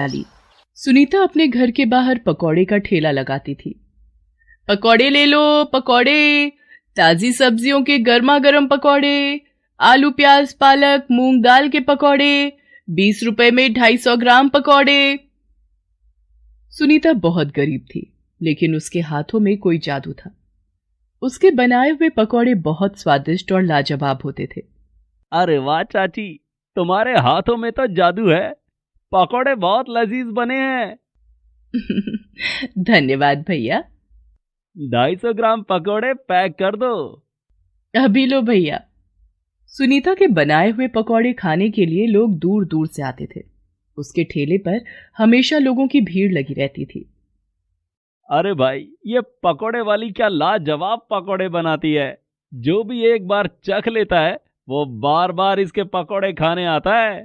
ली। सुनीता अपने घर के बाहर पकौड़े का ठेला लगाती थी। पकौड़े ले लो, पकौड़े, ताजी सब्जियों के गर्मा गर्म पकौड़े, आलू प्याज पालक मूंग दाल के पकौड़े, 20 रुपए में 250 ग्राम पकौड़े। सुनीता बहुत गरीब थी, लेकिन उसके हाथों में कोई जादू था। उसके बनाए हुए पकौड़े बहुत स्वादिष्ट और लाजवाब होते थे। अरे वाह चाची, तुम्हारे हाथों में तो जादू है। पकौड़े बहुत लजीज बने हैं। धन्यवाद भैया। 250 ग्राम पकौड़े पैक कर दो। अभी लो भैया। सुनीता के बनाए हुए पकौड़े खाने के लिए लोग दूर दूर से आते थे। उसके ठेले पर हमेशा लोगों की भीड़ लगी रहती थी। अरे भाई, ये पकौड़े वाली क्या लाजवाब पकौड़े बनाती है। जो भी एक बार चख लेता है वो बार बार इसके पकौड़े खाने आता है।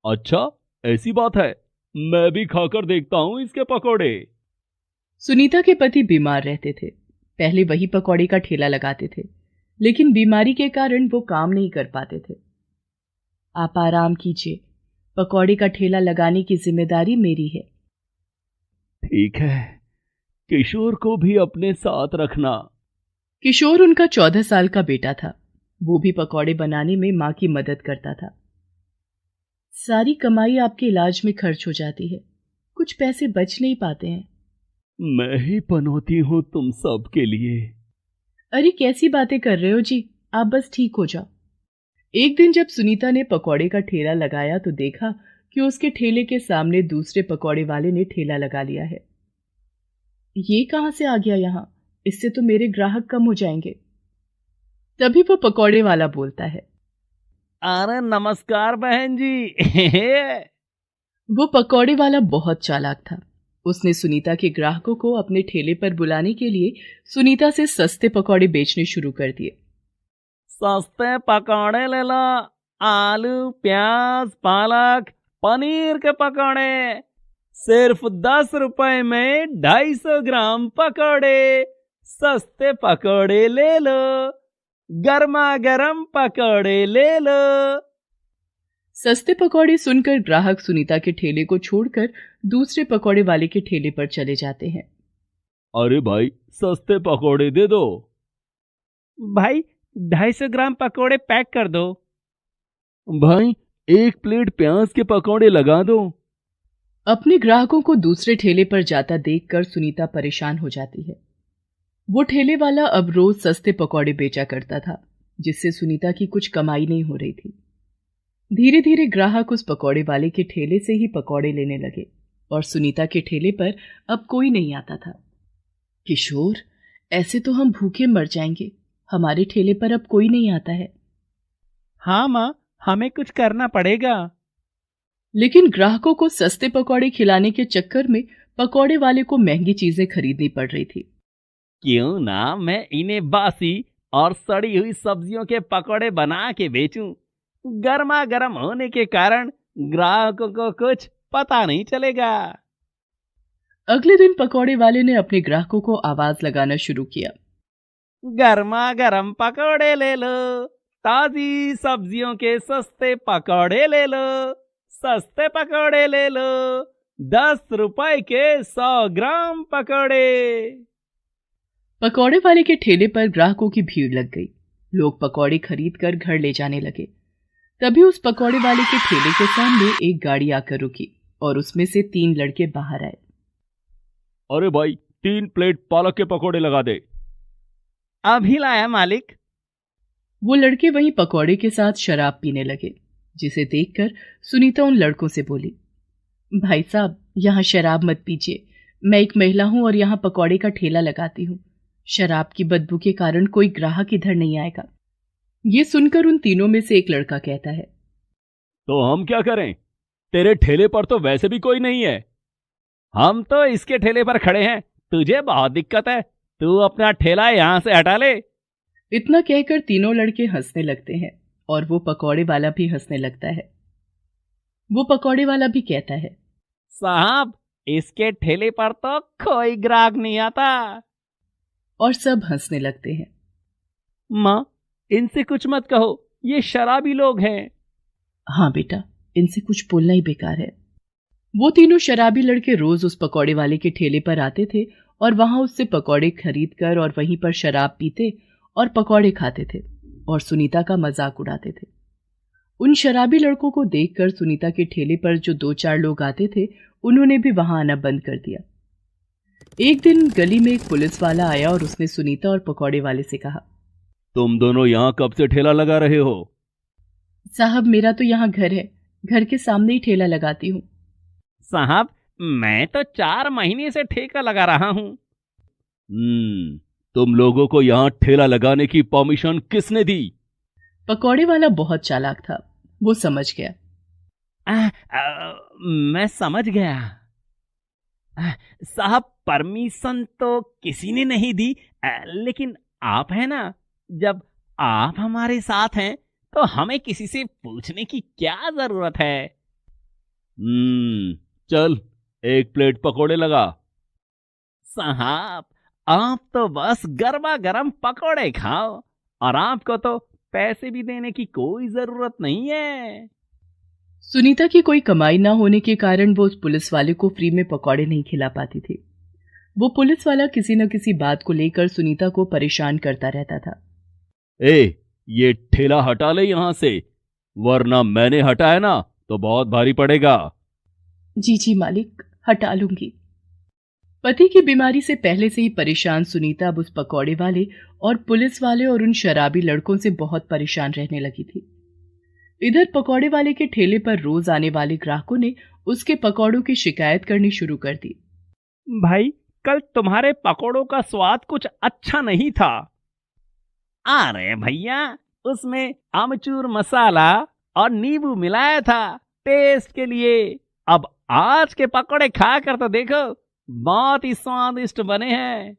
अच्छा, ऐसी बात है। मैं भी खाकर देखता हूँ इसके पकौड़े। सुनीता के पति बीमार रहते थे। पहले वही पकौड़े का ठेला लगाते थे, लेकिन बीमारी के कारण वो काम नहीं कर पाते थे। आप आराम कीजिए, पकौड़े का ठेला लगाने की जिम्मेदारी मेरी है। ठीक है, किशोर को भी अपने साथ रखना। किशोर उनका 14 साल का बेटा था। वो भी पकौड़े बनाने में मां की मदद करता था। सारी कमाई आपके इलाज में खर्च हो जाती है, कुछ पैसे बच नहीं पाते हैं। मैं ही पनौती हूँ तुम सब के लिए। अरे कैसी बातें कर रहे हो जी, आप बस ठीक हो जाओ। एक दिन जब सुनीता ने पकौड़े का ठेला लगाया तो देखा कि उसके ठेले के सामने दूसरे पकौड़े वाले ने ठेला लगा लिया है। ये कहां से आ गया यहां? इससे तो मेरे ग्राहक कम हो जाएंगे। तभी वो पकौड़े वाला बोलता है। अरे नमस्कार बहन जी। वो पकौड़े वाला बहुत चालाक था। उसने सुनीता के ग्राहकों को अपने ठेले पर बुलाने के लिए सुनीता से सस्ते पकौड़े बेचने शुरू कर दिए। सस्ते पकौड़े ले लो, आलू प्याज पालक पनीर के पकौड़े, सिर्फ 10 रुपए में 250 ग्राम पकौड़े। सस्ते पकौड़े ले लो, गर्मा गर्म पकौड़े ले लो। सस्ते पकौड़े सुनकर ग्राहक सुनीता के ठेले को छोड़कर दूसरे पकौड़े वाले के ठेले पर चले जाते हैं। अरे भाई, सस्ते पकौड़े दे दो। भाई, 250 ग्राम पकौड़े पैक कर दो। भाई, 1 प्लेट प्याज के पकौड़े लगा दो। अपने ग्राहकों को दूसरे ठेले पर जाता देखकर सुनीता परेशान हो जाती है। वो ठेले वाला अब रोज सस्ते पकौड़े बेचा करता था, जिससे सुनीता की कुछ कमाई नहीं हो रही थी। धीरे धीरे ग्राहक उस पकौड़े वाले के ठेले से ही पकौड़े लेने लगे और सुनीता के ठेले पर अब कोई नहीं आता था। किशोर, ऐसे तो हम भूखे मर जाएंगे। हमारे ठेले पर अब कोई नहीं आता है। हाँ माँ, हमें कुछ करना पड़ेगा। लेकिन ग्राहकों को सस्ते पकौड़े खिलाने के चक्कर में पकौड़े वाले को महंगी चीजें खरीदनी पड़ रही थी। क्यों ना मैं इन्हें बासी और सड़ी हुई सब्जियों के पकौड़े बना के बेचूं। गर्मा गर्म होने के कारण ग्राहकों को कुछ पता नहीं चलेगा। अगले दिन पकौड़े वाले ने अपने ग्राहकों को आवाज लगाना शुरू किया। गर्मा गर्म पकौड़े ले लो, ताजी सब्जियों के सस्ते पकौड़े ले लो, सस्ते पकौड़े ले लो, 10 रुपए के 100 ग्राम पकौड़े। पकौड़े वाले के ठेले पर ग्राहकों की भीड़ लग गई। लोग पकौड़े खरीद कर घर ले जाने लगे। तभी उस पकौड़े वाले के ठेले के सामने एक गाड़ी आकर रुकी और उसमें से 3 लड़के बाहर आए। अरे भाई, 3 प्लेट पालक के पकौड़े लगा दे। अभी लाया मालिक। वो लड़के वहीं पकौड़े के साथ शराब पीने लगे, जिसे देखकर सुनीता उन लड़कों से बोली, भाई साहब, यहाँ शराब मत पीजिए। मैं एक महिला हूं और यहाँ पकौड़े का ठेला लगाती हूँ। शराब की बदबू के कारण कोई ग्राहक इधर नहीं आएगा। ये सुनकर उन तीनों में से एक लड़का कहता है, तो हम क्या करें? तेरे ठेले पर तो वैसे भी कोई नहीं है। हम तो इसके ठेले पर खड़े हैं, तुझे बहुत दिक्कत है। तू अपना ठेला यहाँ से हटा ले। इतना कहकर तीनों लड़के हंसने लगते हैं और वो पकौड़े वाला भी हंसने लगता है। वो पकौड़े वाला भी कहता है, साहब, इसके ठेले पर तो कोई ग्राहक नहीं आता। और सब हंसने लगते हैं। माँ, इनसे कुछ मत कहो, ये शराबी लोग हैं। हाँ बेटा, इनसे कुछ बोलना ही बेकार है। वो तीनों शराबी लड़के रोज उस पकौड़े वाले के ठेले पर आते थे और वहां उससे पकौड़े खरीद कर और वहीं पर शराब पीते और पकौड़े खाते थे और सुनीता का मजाक उड़ाते थे। उन शराबी लड़कों को देखकर सुनीता के ठेले पर जो 2-4 लोग आते थे, उन्होंने भी वहां आना बंद कर दिया। एक दिन गली में एक पुलिस वाला आया और उसने सुनीता और पकौड़े वाले से कहा, तुम दोनों यहाँ कब से ठेला लगा रहे हो? साहब, मेरा तो यहाँ घर है, घर के सामने ही ठेला लगाती हूँ। साहब, मैं तो 4 महीने से ठेका लगा रहा हूँ। तुम लोगों को यहाँ ठेला लगाने की परमिशन किसने दी? पकौड़े वाला बहुत चालाक था, वो समझ गया। मैं समझ गया। साहब, परमिशन तो किसी ने नहीं दी, लेकिन आप है ना, जब आप हमारे साथ हैं तो हमें किसी से पूछने की क्या जरूरत है। चल, 1 प्लेट पकोड़े लगा। साहब, आप तो बस गर्मा गर्म पकोड़े खाओ और आपको तो पैसे भी देने की कोई जरूरत नहीं है। सुनीता की कोई कमाई ना होने के कारण वो उस पुलिस वाले को फ्री में पकौड़े नहीं खिला पाती थी। वो पुलिस वाला किसी न किसी बात को लेकर सुनीता को परेशान करता रहता था। ये ठेला हटा ले यहां से, वरना मैंने हटाया ना तो बहुत भारी पड़ेगा। जी जी मालिक, हटा लूंगी। पति की बीमारी से पहले से ही परेशान सुनीता अब उस पकौड़े वाले और पुलिस वाले और उन शराबी लड़कों से बहुत परेशान रहने लगी थी। इधर पकौड़े वाले के ठेले पर रोज आने वाले ग्राहकों ने उसके पकौड़ों की शिकायत करनी शुरू कर दी। भाई, कल तुम्हारे पकौड़ों का स्वाद कुछ अच्छा नहीं था। अरे भैया, उसमें आमचूर मसाला और नींबू मिलाया था टेस्ट के लिए। अब आज के पकौड़े खा कर तो देखो, बहुत ही स्वादिष्ट बने हैं।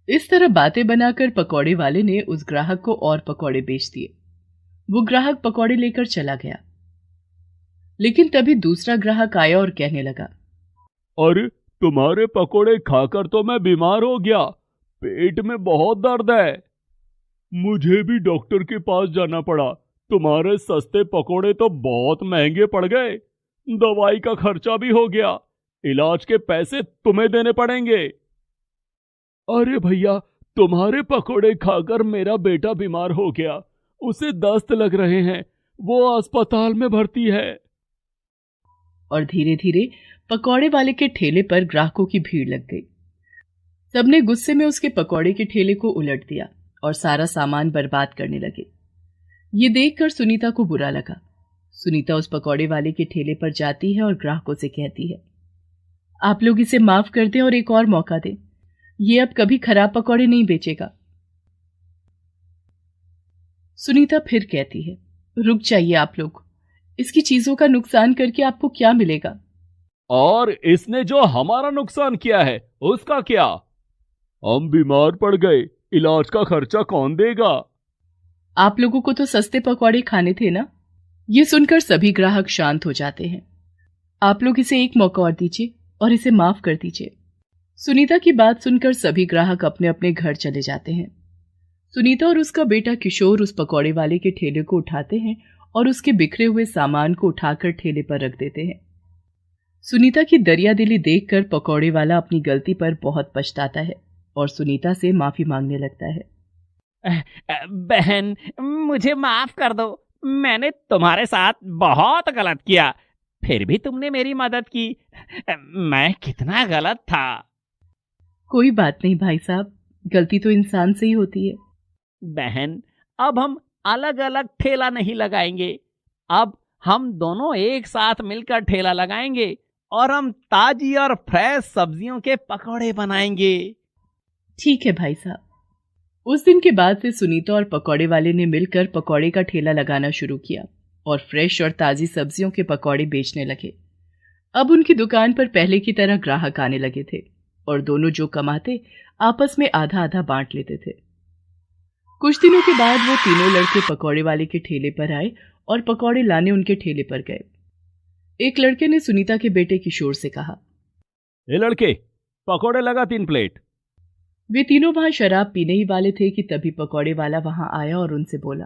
इस तरह बातें बनाकर पकौड़े वाले ने उस ग्राहक को और पकौड़े बेच दिए। वो ग्राहक पकौड़े लेकर चला गया, लेकिन तभी दूसरा ग्राहक आया और कहने लगा, अरे, तुम्हारे पकौड़े खाकर तो मैं बीमार हो गया, पेट में बहुत दर्द है। मुझे भी डॉक्टर के पास जाना पड़ा। तुम्हारे सस्ते पकौड़े तो बहुत महंगे पड़ गए, दवाई का खर्चा भी हो गया, इलाज के पैसे तुम्हें देने पड़ेंगे। अरे भैया, तुम्हारे पकौड़े खाकर मेरा बेटा बीमार हो गया, उसे दस्त लग रहे हैं, वो अस्पताल में भर्ती है। और धीरे धीरे पकौड़े वाले के ठेले पर ग्राहकों की भीड़ लग गई। सबने गुस्से में उसके पकौड़े के ठेले को उलट दिया और सारा सामान बर्बाद करने लगे। ये देखकर सुनीता को बुरा लगा। सुनीता उस पकौड़े वाले के ठेले पर जाती है और ग्राहकों से कहती है, आप लोग इसे माफ कर दें और एक और मौका दें, ये अब कभी खराब पकौड़े नहीं बेचेगा। सुनीता फिर कहती है, रुक जाइए आप लोग, इसकी चीजों का नुकसान करके आपको क्या मिलेगा? और इसने जो हमारा नुकसान किया है उसका क्या? हम बीमार पड़ गए, इलाज का खर्चा कौन देगा? आप लोगों को तो सस्ते पकौड़े खाने थे ना। ये सुनकर सभी ग्राहक शांत हो जाते हैं। आप लोग इसे एक मौका और दीजिए और इसे माफ कर दीजिए। सुनीता की बात सुनकर सभी ग्राहक अपने अपने घर चले जाते हैं। सुनीता और उसका बेटा किशोर उस पकौड़े वाले के ठेले को उठाते हैं और उसके बिखरे हुए सामान को उठाकर ठेले पर रख देते हैं। सुनीता की दरियादिली देखकर पकौड़े वाला अपनी गलती पर बहुत पछताता है और सुनीता से माफी मांगने लगता है। बहन, मुझे माफ कर दो, मैंने तुम्हारे साथ बहुत गलत किया, फिर भी तुमने मेरी मदद की। मैं कितना गलत था। कोई बात नहीं भाई साहब, गलती तो इंसान से ही होती है। बहन, अब हम अलग अलग ठेला नहीं लगाएंगे, अब हम दोनों एक साथ मिलकर ठेला लगाएंगे और हम ताजी और फ्रेश सब्जियों के पकौड़े बनाएंगे। ठीक है भाई साहब। उस दिन के बाद से सुनीता और पकौड़े वाले ने मिलकर पकौड़े का ठेला लगाना शुरू किया और फ्रेश और ताजी सब्जियों के पकौड़े बेचने लगे। अब उनकी दुकान पर पहले की तरह ग्राहक आने लगे थे और दोनों जो कमाते आपस में आधा आधा बांट लेते थे। कुछ दिनों के बाद वो तीनों लड़के पकौड़े वाले के ठेले पर आए और पकौड़े लाने उनके ठेले पर गए। एक लड़के ने सुनीता के बेटे किशोर से कहा, ए लड़के, पकौड़े लगा 3 प्लेट। वे तीनों वहां शराब पीने ही वाले थे कि तभी पकौड़े वाला वहां आया और उनसे बोला,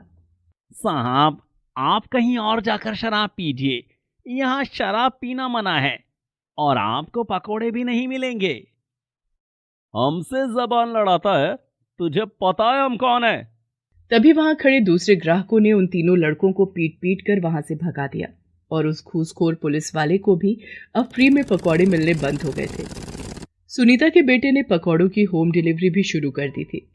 साहब, आप कहीं और जाकर शराब पीजिए, यहाँ शराब पीना मना है। और आपको पकोड़े भी नहीं मिलेंगे। हमसे जबान लड़ाता है? तुझे पता है हम कौन है? तभी वहां खड़े दूसरे ग्राहकों ने उन तीनों लड़कों को पीट पीट कर वहां से भगा दिया और उस घूसखोर पुलिस वाले को भी अब फ्री में पकौड़े मिलने बंद हो गए थे। सुनीता के बेटे ने पकौड़ों की होम डिलीवरी भी शुरू कर दी थी।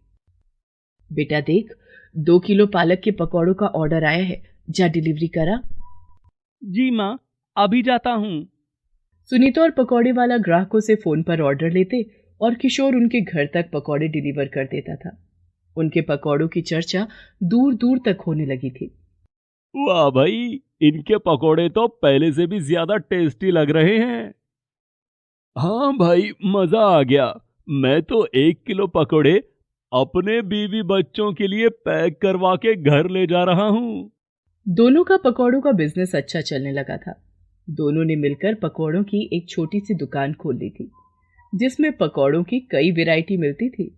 बेटा देख, 2 किलो पालक के पकौड़ों का ऑर्डर आया है, जा डिलीवरी करा। जी माँ, अभी जाता हूँ। सुनीता और पकौड़े वाला ग्राहकों से फोन पर ऑर्डर लेते और किशोर उनके घर तक पकौड़े डिलीवर कर देता था। उनके पकौड़ों की चर्चा दूर दूर तक होने लगी थी। वाह भाई, इनके पकोड़े तो पहले से भी ज्यादा टेस्टी लग रहे हैं। हाँ भाई, मजा आ गया। मैं तो 1 किलो पकोड़े अपने बीवी बच्चों के लिए पैक करवा के घर ले जा रहा हूँ। दोनों का पकौड़ों का बिजनेस अच्छा चलने लगा था। दोनों ने मिलकर पकौड़ों की एक छोटी सी दुकान खोल ली थी, जिसमें पकौड़ों की कई वैरायटी मिलती थी।